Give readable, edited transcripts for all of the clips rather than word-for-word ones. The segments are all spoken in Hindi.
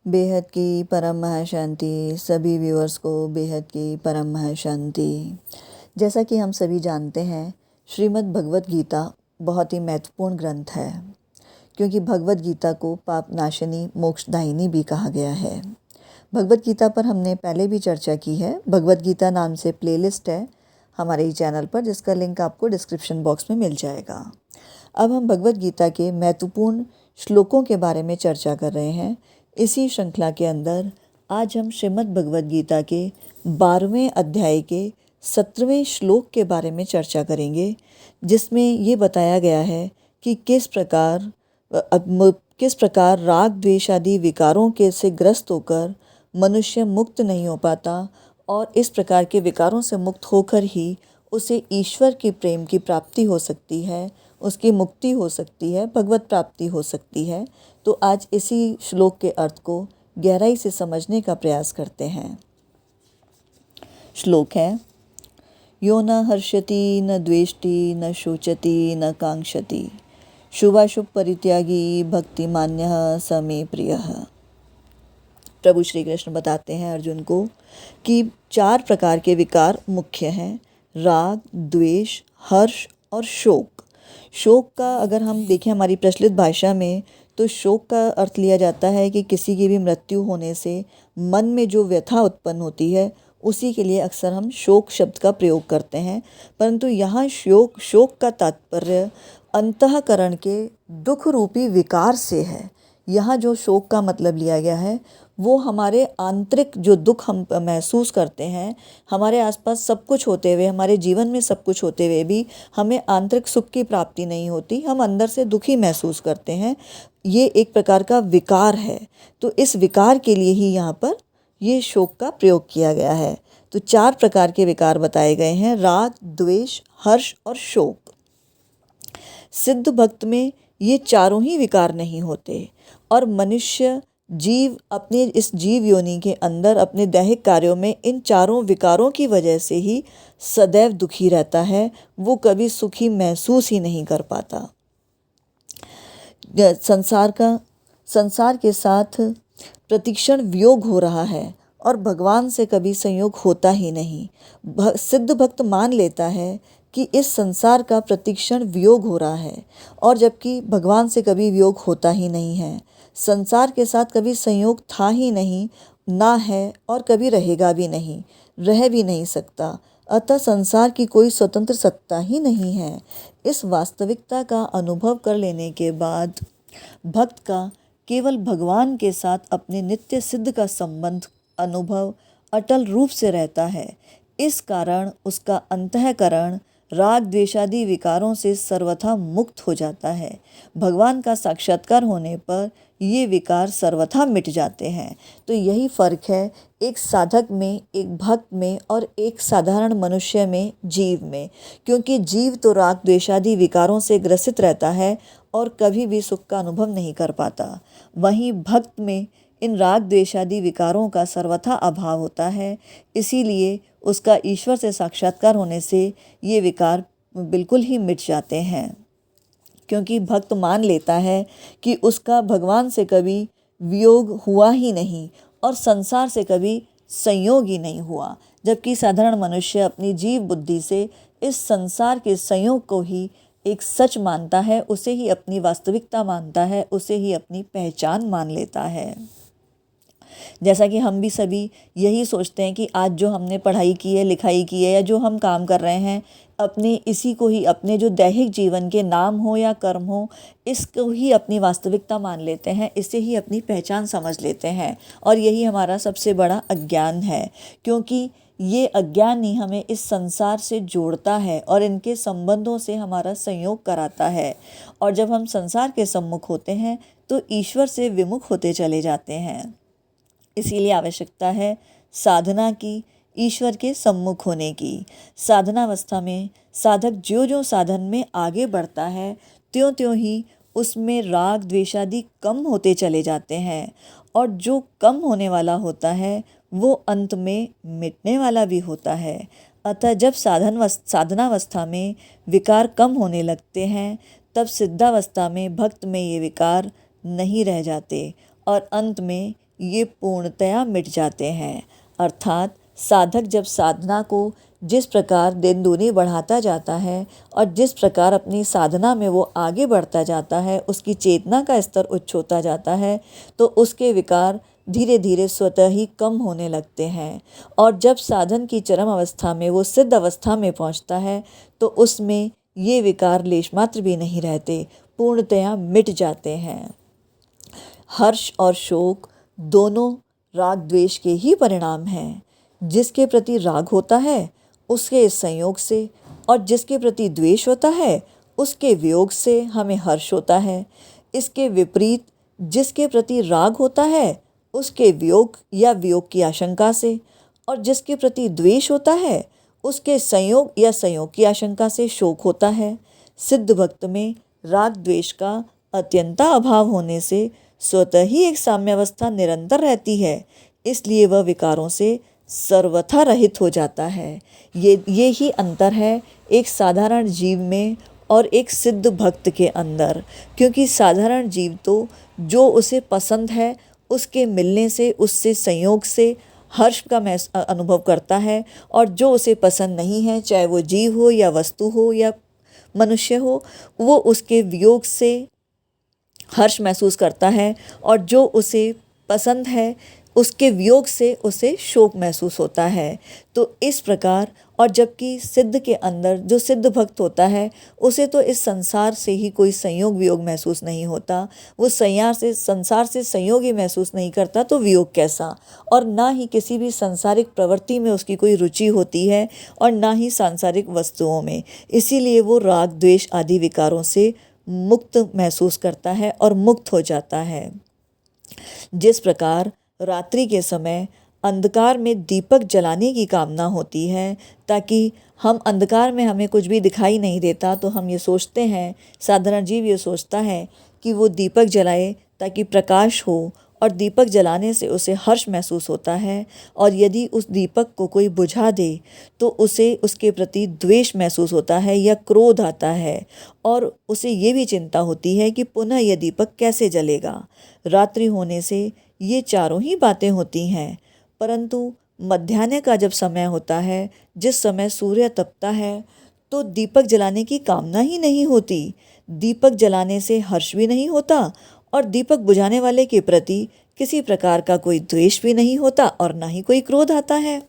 बेहद की परम महाशांति। सभी व्यूअर्स को बेहद की परम महाशांति। जैसा कि हम सभी जानते हैं, श्रीमद् भगवत गीता बहुत ही महत्वपूर्ण ग्रंथ है, क्योंकि भगवत गीता को पाप नाशिनी मोक्षदायिनी भी कहा गया है। भगवत गीता पर हमने पहले भी चर्चा की है। भगवत गीता नाम से प्लेलिस्ट है हमारे ही चैनल पर, जिसका लिंक आपको डिस्क्रिप्शन बॉक्स में मिल जाएगा। अब हम भगवत गीता के महत्वपूर्ण श्लोकों के बारे में चर्चा कर रहे हैं। इसी श्रृंखला के अंदर आज हम श्रीमद् भगवत गीता के 12वें अध्याय के 17वें श्लोक के बारे में चर्चा करेंगे, जिसमें ये बताया गया है कि किस प्रकार राग द्वेष आदि विकारों के से ग्रस्त होकर मनुष्य मुक्त नहीं हो पाता, और इस प्रकार के विकारों से मुक्त होकर ही उसे ईश्वर की प्रेम की प्राप्ति हो सकती है, उसकी मुक्ति हो सकती है, भगवत प्राप्ति हो सकती है। तो आज इसी श्लोक के अर्थ को गहराई से समझने का प्रयास करते हैं। श्लोक है, यो न हर्षति न द्वेष्टि न शोचति न कांक्षति, शुभाशुभ परित्यागी भक्तिमान्यः स मे प्रियः। प्रभु श्री कृष्ण बताते हैं अर्जुन को कि 4 प्रकार के विकार मुख्य हैं: राग, द्वेष, हर्ष और शोक। शोक का अगर हम देखें हमारी प्रचलित भाषा में, तो शोक का अर्थ लिया जाता है कि किसी की भी मृत्यु होने से मन में जो व्यथा उत्पन्न होती है, उसी के लिए अक्सर हम शोक शब्द का प्रयोग करते हैं। परंतु यहाँ शोक का तात्पर्य अंतःकरण के दुख रूपी विकार से है। यहाँ जो शोक का मतलब लिया गया है, वो हमारे आंतरिक जो दुख हम महसूस करते हैं, हमारे आसपास सब कुछ होते हुए, हमारे जीवन में सब कुछ होते हुए भी हमें आंतरिक सुख की प्राप्ति नहीं होती, हम अंदर से दुखी महसूस करते हैं। ये एक प्रकार का विकार है। तो इस विकार के लिए ही यहाँ पर ये शोक का प्रयोग किया गया है। तो 4 प्रकार के विकार बताए गए हैं: राग, द्वेष, हर्ष और शोक। सिद्ध भक्त में ये चारों ही विकार नहीं होते, और मनुष्य जीव अपने इस जीव योनि के अंदर अपने दैहिक कार्यों में इन चारों विकारों की वजह से ही सदैव दुखी रहता है। वो कभी सुखी महसूस ही नहीं कर पाता। संसार के साथ प्रतिक्षण वियोग हो रहा है, और भगवान से कभी संयोग होता ही नहीं। सिद्ध भक्त मान लेता है कि इस संसार का प्रतिक्षण वियोग हो रहा है, और जबकि भगवान से कभी वियोग होता ही नहीं है। संसार के साथ कभी संयोग था ही नहीं, ना है, और कभी रहेगा भी नहीं, रह भी नहीं सकता। अतः संसार की कोई स्वतंत्र सत्ता ही नहीं है। इस वास्तविकता का अनुभव कर लेने के बाद भक्त का केवल भगवान के साथ अपने नित्य सिद्ध का संबंध अनुभव अटल रूप से रहता है। इस कारण उसका अंतःकरण राग द्वेषादि विकारों से सर्वथा मुक्त हो जाता है। भगवान का साक्षात्कार होने पर ये विकार सर्वथा मिट जाते हैं। तो यही फ़र्क है एक साधक में, एक भक्त में, और एक साधारण मनुष्य में, जीव में। क्योंकि जीव तो राग द्वेषादि विकारों से ग्रसित रहता है और कभी भी सुख का अनुभव नहीं कर पाता। वहीं भक्त में इन राग द्वेषादि विकारों का सर्वथा अभाव होता है। इसीलिए उसका ईश्वर से साक्षात्कार होने से ये विकार बिल्कुल ही मिट जाते हैं, क्योंकि भक्त मान लेता है कि उसका भगवान से कभी वियोग हुआ ही नहीं और संसार से कभी संयोग ही नहीं हुआ। जबकि साधारण मनुष्य अपनी जीव बुद्धि से इस संसार के संयोग को ही एक सच मानता है, उसे ही अपनी वास्तविकता मानता है, उसे ही अपनी पहचान मान लेता है। जैसा कि हम भी सभी यही सोचते हैं कि आज जो हमने पढ़ाई की है, लिखाई की है, या जो हम काम कर रहे हैं, अपने इसी को ही अपने जो दैहिक जीवन के नाम हो या कर्म हो, इसको ही अपनी वास्तविकता मान लेते हैं, इसे ही अपनी पहचान समझ लेते हैं। और यही हमारा सबसे बड़ा अज्ञान है, क्योंकि ये अज्ञान ही हमें इस संसार से जोड़ता है और इनके संबंधों से हमारा संयोग कराता है। और जब हम संसार के सम्मुख होते हैं तो ईश्वर से विमुख होते चले जाते हैं। इसीलिए आवश्यकता है साधना की, ईश्वर के सम्मुख होने की। साधनावस्था में साधक ज्यों ज्यों साधन में आगे बढ़ता है, त्यों त्यों ही उसमें राग द्वेषादि कम होते चले जाते हैं, और जो कम होने वाला होता है वो अंत में मिटने वाला भी होता है। अतः जब साधनावस्था में विकार कम होने लगते हैं, तब सिद्धावस्था में भक्त में ये विकार नहीं रह जाते, और अंत में ये पूर्णतया मिट जाते हैं। अर्थात साधक जब साधना को जिस प्रकार दिन दूनी बढ़ाता जाता है और जिस प्रकार अपनी साधना में वो आगे बढ़ता जाता है, उसकी चेतना का स्तर उच्च होता जाता है, तो उसके विकार धीरे धीरे स्वतः ही कम होने लगते हैं। और जब साधन की चरम अवस्था में वो सिद्ध अवस्था में पहुंचता है तो उसमें ये विकार लेशमात्र भी नहीं रहते, पूर्णतया मिट जाते हैं। हर्ष और शोक दोनों राग द्वेष के ही परिणाम हैं। जिसके प्रति राग होता है उसके संयोग से, और जिसके प्रति द्वेष होता है उसके वियोग से हमें हर्ष होता है। इसके विपरीत जिसके प्रति राग होता है उसके वियोग या वियोग की आशंका से, और जिसके प्रति द्वेष होता है उसके संयोग या संयोग की आशंका से शोक होता है। सिद्ध भक्त में राग द्वेष का अत्यंता अभाव होने से स्वतः ही एक साम्यावस्था निरंतर रहती है, इसलिए वह विकारों से सर्वथा रहित हो जाता है। ये ही अंतर है एक साधारण जीव में और एक सिद्ध भक्त के अंदर। क्योंकि साधारण जीव तो जो उसे पसंद है उसके मिलने से, उससे संयोग से हर्ष का अनुभव करता है, और जो उसे पसंद नहीं है, चाहे वो जीव हो या वस्तु हो या मनुष्य हो, वो उसके वियोग से हर्ष महसूस करता है, और जो उसे पसंद है उसके वियोग से उसे शोक महसूस होता है। तो इस प्रकार, और जबकि सिद्ध के अंदर जो सिद्ध भक्त होता है उसे तो इस संसार से ही कोई संयोग वियोग महसूस नहीं होता, वो संसार से संयोग ही महसूस नहीं करता, तो वियोग कैसा। और ना ही किसी भी सांसारिक प्रवृत्ति में उसकी कोई रुचि होती है और ना ही सांसारिक वस्तुओं में, इसीलिए वो राग द्वेष आदि विकारों से मुक्त महसूस करता है और मुक्त हो जाता है। जिस प्रकार रात्रि के समय अंधकार में दीपक जलाने की कामना होती है, ताकि हम अंधकार में हमें कुछ भी दिखाई नहीं देता तो हम ये सोचते हैं, साधारण जीव ये सोचता है कि वो दीपक जलाए ताकि प्रकाश हो, और दीपक जलाने से उसे हर्ष महसूस होता है। और यदि उस दीपक को कोई बुझा दे तो उसे उसके प्रति द्वेष महसूस होता है या क्रोध आता है, और उसे ये भी चिंता होती है कि पुनः यह दीपक कैसे जलेगा। रात्रि होने से ये चारों ही बातें होती हैं। परंतु मध्याह्न का जब समय होता है, जिस समय सूर्य तपता है, तो दीपक जलाने की कामना ही नहीं होती, दीपक जलाने से हर्ष भी नहीं होता, और दीपक बुझाने वाले के प्रति किसी प्रकार का कोई द्वेष भी नहीं होता, और ना ही कोई क्रोध आता है।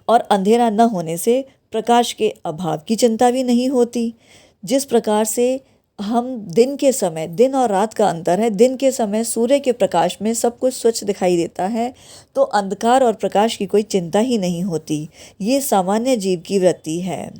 और अंधेरा न होने से प्रकाश के अभाव की चिंता भी नहीं होती। जिस प्रकार से हम दिन के समय, दिन और रात का अंतर है, दिन के समय सूर्य के प्रकाश में सब कुछ स्वच्छ दिखाई देता है, तो अंधकार और प्रकाश की कोई चिंता ही नहीं होती। ये सामान्य जीव की वृत्ति है।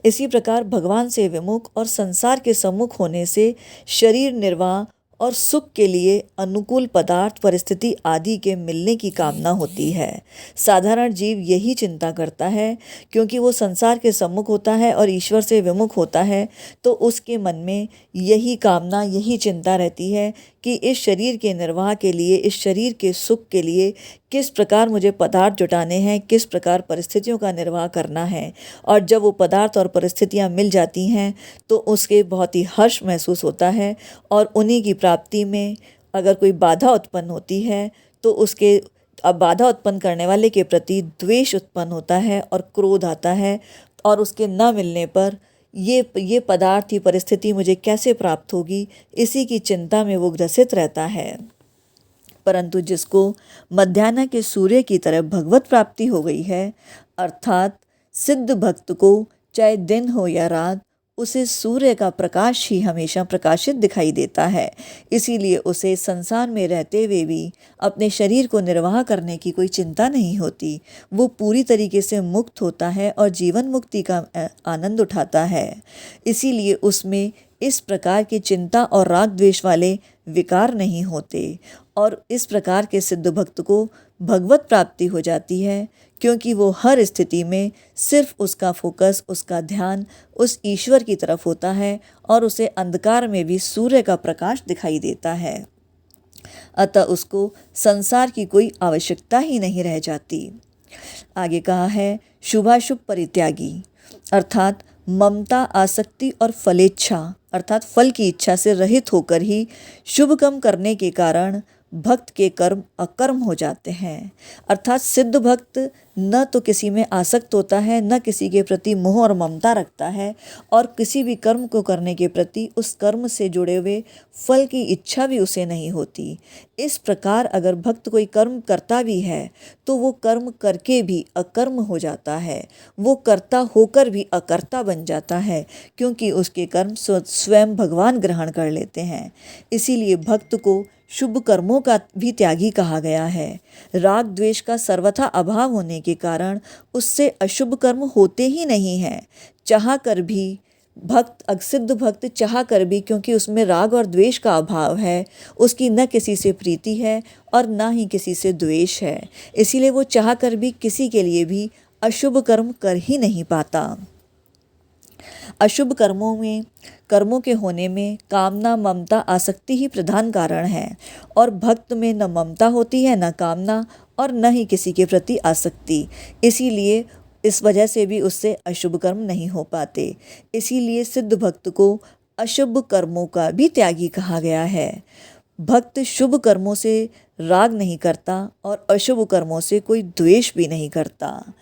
इसी प्रकार भगवान से विमुख और संसार के सम्मुख होने से शरीर निर्वाह और सुख के लिए अनुकूल पदार्थ, परिस्थिति आदि के मिलने की कामना होती है। साधारण जीव यही चिंता करता है, क्योंकि वो संसार के सम्मुख होता है और ईश्वर से विमुख होता है, तो उसके मन में यही कामना, यही चिंता रहती है कि इस शरीर के निर्वाह के लिए, इस शरीर के सुख के लिए किस प्रकार मुझे पदार्थ जुटाने हैं, किस प्रकार परिस्थितियों का निर्वाह करना है। और जब वो पदार्थ और परिस्थितियाँ मिल जाती हैं तो उसके बहुत ही हर्ष महसूस होता है, और उन्हीं की प्राप्ति में अगर कोई बाधा उत्पन्न होती है तो उसके बाधा उत्पन्न करने वाले के प्रति द्वेष उत्पन्न होता है और क्रोध आता है, और उसके न मिलने पर ये पदार्थ, ये परिस्थिति मुझे कैसे प्राप्त होगी, इसी की चिंता में वो ग्रसित रहता है। परंतु जिसको मध्याह्न के सूर्य की तरफ भगवत प्राप्ति हो गई है, अर्थात सिद्ध भक्त को चाहे दिन हो या रात, उसे सूर्य का प्रकाश ही हमेशा प्रकाशित दिखाई देता है। इसीलिए उसे संसार में रहते हुए भी अपने शरीर को निर्वाह करने की कोई चिंता नहीं होती। वो पूरी तरीके से मुक्त होता है और जीवन मुक्ति का आनंद उठाता है। इसीलिए उसमें इस प्रकार की चिंता और राग द्वेष वाले विकार नहीं होते, और इस प्रकार के सिद्ध भक्त को भगवत प्राप्ति हो जाती है, क्योंकि वो हर स्थिति में सिर्फ उसका फोकस, उसका ध्यान उस ईश्वर की तरफ होता है, और उसे अंधकार में भी सूर्य का प्रकाश दिखाई देता है। अतः उसको संसार की कोई आवश्यकता ही नहीं रह जाती। आगे कहा है, शुभाशुभ परित्यागी, अर्थात ममता, आसक्ति और फलेच्छा, अर्थात फल की इच्छा से रहित होकर ही शुभ कर्म करने के कारण भक्त के कर्म अकर्म हो जाते हैं। अर्थात सिद्ध भक्त न तो किसी में आसक्त होता है, न किसी के प्रति मोह और ममता रखता है, और किसी भी कर्म को करने के प्रति उस कर्म से जुड़े हुए फल की इच्छा भी उसे नहीं होती। इस प्रकार अगर भक्त कोई कर्म करता भी है तो वो कर्म करके भी अकर्म हो जाता है, वो कर्ता होकर भी अकर्ता बन जाता है, क्योंकि उसके कर्म स्वयं भगवान ग्रहण कर लेते हैं। इसीलिए भक्त को शुभ कर्मों का भी त्यागी कहा गया है। राग द्वेष का सर्वथा अभाव होने के कारण उससे अशुभ कर्म होते ही नहीं हैं। चाह कर भी सिद्ध भक्त चाह कर भी, क्योंकि उसमें राग और द्वेष का अभाव है, उसकी न किसी से प्रीति है और न ही किसी से द्वेष है, इसीलिए वो चाह कर भी किसी के लिए भी अशुभ कर्म कर ही नहीं पाता। अशुभ कर्मों के होने में कामना ममता आसक्ति ही प्रधान कारण है, और भक्त में न ममता होती है, न कामना, और न ही किसी के प्रति आसक्ति। इसीलिए इस वजह से भी उससे अशुभ कर्म नहीं हो पाते। इसीलिए सिद्ध भक्त को अशुभ कर्मों का भी त्यागी कहा गया है। भक्त शुभ कर्मों से राग नहीं करता और अशुभ कर्मों से कोई द्वेष भी नहीं करता।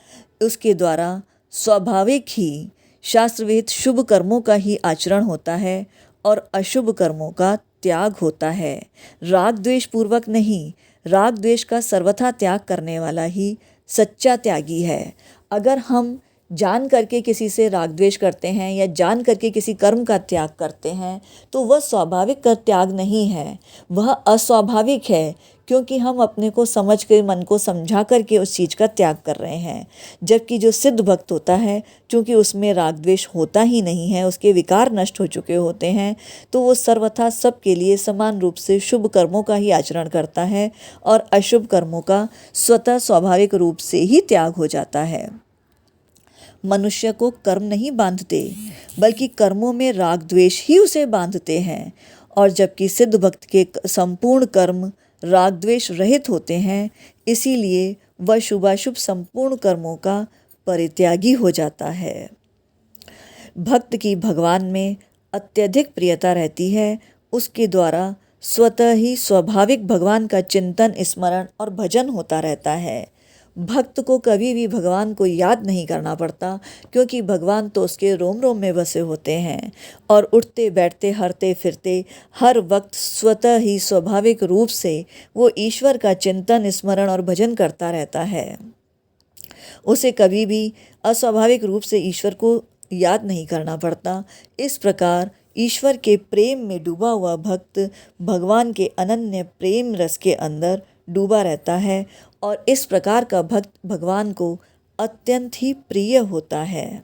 उसके द्वारा स्वाभाविक ही शास्त्र विहित शुभ कर्मों का ही आचरण होता है और अशुभ कर्मों का त्याग होता है। राग द्वेष पूर्वक नहीं, राग द्वेष का सर्वथा त्याग करने वाला ही सच्चा त्यागी है। अगर हम जान करके किसी से राग द्वेष करते हैं या जान करके किसी कर्म का त्याग करते हैं तो वह स्वाभाविक का त्याग नहीं है, वह अस्वाभाविक है, क्योंकि हम अपने को समझ कर, मन को समझा करके उस चीज़ का त्याग कर रहे हैं। जबकि जो सिद्ध भक्त होता है, चूँकि उसमें राग द्वेष होता ही नहीं है, उसके विकार नष्ट हो चुके होते हैं, तो वो सर्वथा सबके लिए समान रूप से शुभ कर्मों का ही आचरण करता है और अशुभ कर्मों का स्वतः स्वाभाविक रूप से ही त्याग हो जाता है। मनुष्य को कर्म नहीं बांधते, बल्कि कर्मों में राग द्वेष ही उसे बांधते हैं, और जबकि सिद्ध भक्त के संपूर्ण कर्म राग द्वेष रहित होते हैं, इसीलिए वह शुभाशुभ संपूर्ण कर्मों का परित्यागी हो जाता है। भक्त की भगवान में अत्यधिक प्रियता रहती है, उसके द्वारा स्वतः ही स्वाभाविक भगवान का चिंतन, स्मरण और भजन होता रहता है। भक्त को कभी भी भगवान को याद नहीं करना पड़ता, क्योंकि भगवान तो उसके रोम रोम में बसे होते हैं और उठते बैठते हरते फिरते हर वक्त स्वतः ही स्वाभाविक रूप से वो ईश्वर का चिंतन, स्मरण और भजन करता रहता है। उसे कभी भी अस्वाभाविक रूप से ईश्वर को याद नहीं करना पड़ता। इस प्रकार ईश्वर के प्रेम में डूबा हुआ भक्त भगवान के अनन्य प्रेम रस के अंदर डूबा रहता है, और इस प्रकार का भक्त भगवान को अत्यंत ही प्रिय होता है।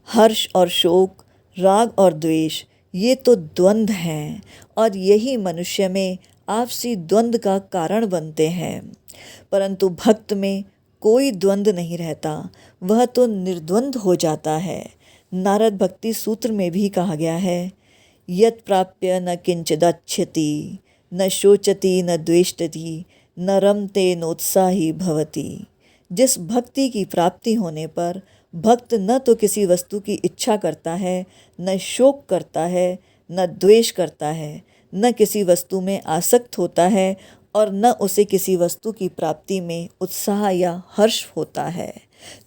हर्ष और शोक, राग और द्वेष, ये तो द्वंद्व हैं, और यही मनुष्य में आपसी द्वंद्व का कारण बनते हैं। परंतु भक्त में कोई द्वंद्व नहीं रहता, वह तो निर्द्वंद्व हो जाता है। नारद भक्ति सूत्र में भी कहा गया है, यत् प्राप्य न किंचिदच्छति, न शोचति न द्वेष्टति, न रमते नोत्साही भवति। जिस भक्ति की प्राप्ति होने पर भक्त न तो किसी वस्तु की इच्छा करता है, न शोक करता है, न द्वेष करता है, न किसी वस्तु में आसक्त होता है, और न उसे किसी वस्तु की प्राप्ति में उत्साह या हर्ष होता है।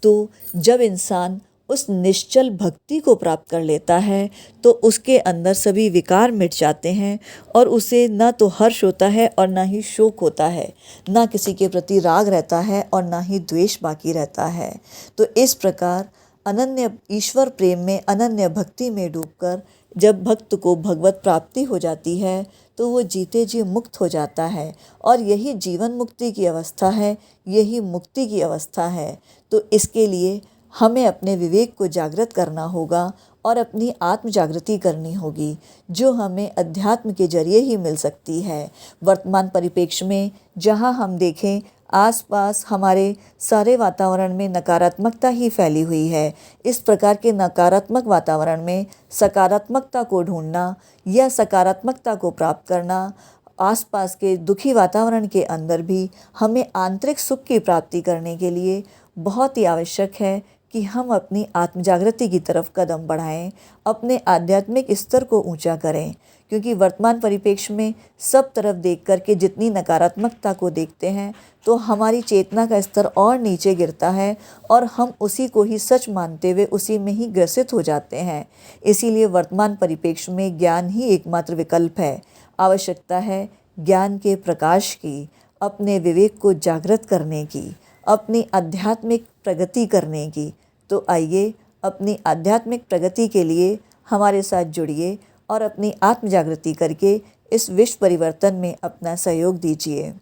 तो जब इंसान उस निश्चल भक्ति को प्राप्त कर लेता है तो उसके अंदर सभी विकार मिट जाते हैं, और उसे न तो हर्ष होता है और न ही शोक होता है, न किसी के प्रति राग रहता है और न ही द्वेष बाकी रहता है। तो इस प्रकार अनन्य ईश्वर प्रेम में, अनन्य भक्ति में डूबकर जब भक्त को भगवत प्राप्ति हो जाती है तो वो जीते जी मुक्त हो जाता है, और यही जीवन मुक्ति की अवस्था है, यही मुक्ति की अवस्था है। तो इसके लिए हमें अपने विवेक को जागृत करना होगा और अपनी आत्म जागृति करनी होगी, जो हमें अध्यात्म के जरिए ही मिल सकती है। वर्तमान परिप्रेक्ष्य में जहाँ हम देखें, आसपास हमारे सारे वातावरण में नकारात्मकता ही फैली हुई है। इस प्रकार के नकारात्मक वातावरण में सकारात्मकता को ढूंढना या सकारात्मकता को प्राप्त करना, आसपास के दुखी वातावरण के अंदर भी हमें आंतरिक सुख की प्राप्ति करने के लिए बहुत ही आवश्यक है कि हम अपनी आत्म जागृति की तरफ कदम बढ़ाएं, अपने आध्यात्मिक स्तर को ऊंचा करें, क्योंकि वर्तमान परिप्रेक्ष्य में सब तरफ देख कर के जितनी नकारात्मकता को देखते हैं तो हमारी चेतना का स्तर और नीचे गिरता है और हम उसी को ही सच मानते हुए उसी में ही ग्रसित हो जाते हैं। इसीलिए वर्तमान परिप्रेक्ष्य में ज्ञान ही एकमात्र विकल्प है। आवश्यकता है ज्ञान के प्रकाश की, अपने विवेक को जागृत करने की, अपनी आध्यात्मिक प्रगति करने की। तो आइए अपनी आध्यात्मिक प्रगति के लिए हमारे साथ जुड़िए और अपनी आत्म जागृति करके इस विश्व परिवर्तन में अपना सहयोग दीजिए।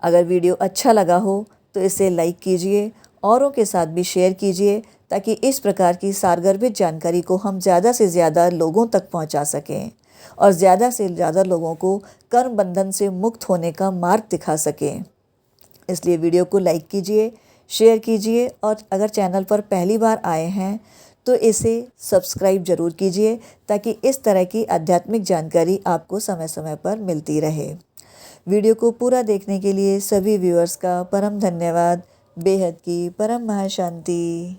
अगर वीडियो अच्छा लगा हो तो इसे लाइक कीजिए, औरों के साथ भी शेयर कीजिए ताकि इस प्रकार की सारगर्भित जानकारी को हम ज़्यादा से ज़्यादा लोगों तक पहुंचा सकें और ज़्यादा से ज़्यादा लोगों को कर्म बंधन से मुक्त होने का मार्ग दिखा सकें। इसलिए वीडियो को लाइक कीजिए, शेयर कीजिए और अगर चैनल पर पहली बार आए हैं तो इसे सब्सक्राइब जरूर कीजिए ताकि इस तरह की आध्यात्मिक जानकारी आपको समय समय पर मिलती रहे। वीडियो को पूरा देखने के लिए सभी व्यूअर्स का परम धन्यवाद। बेहद की परम महाशांति।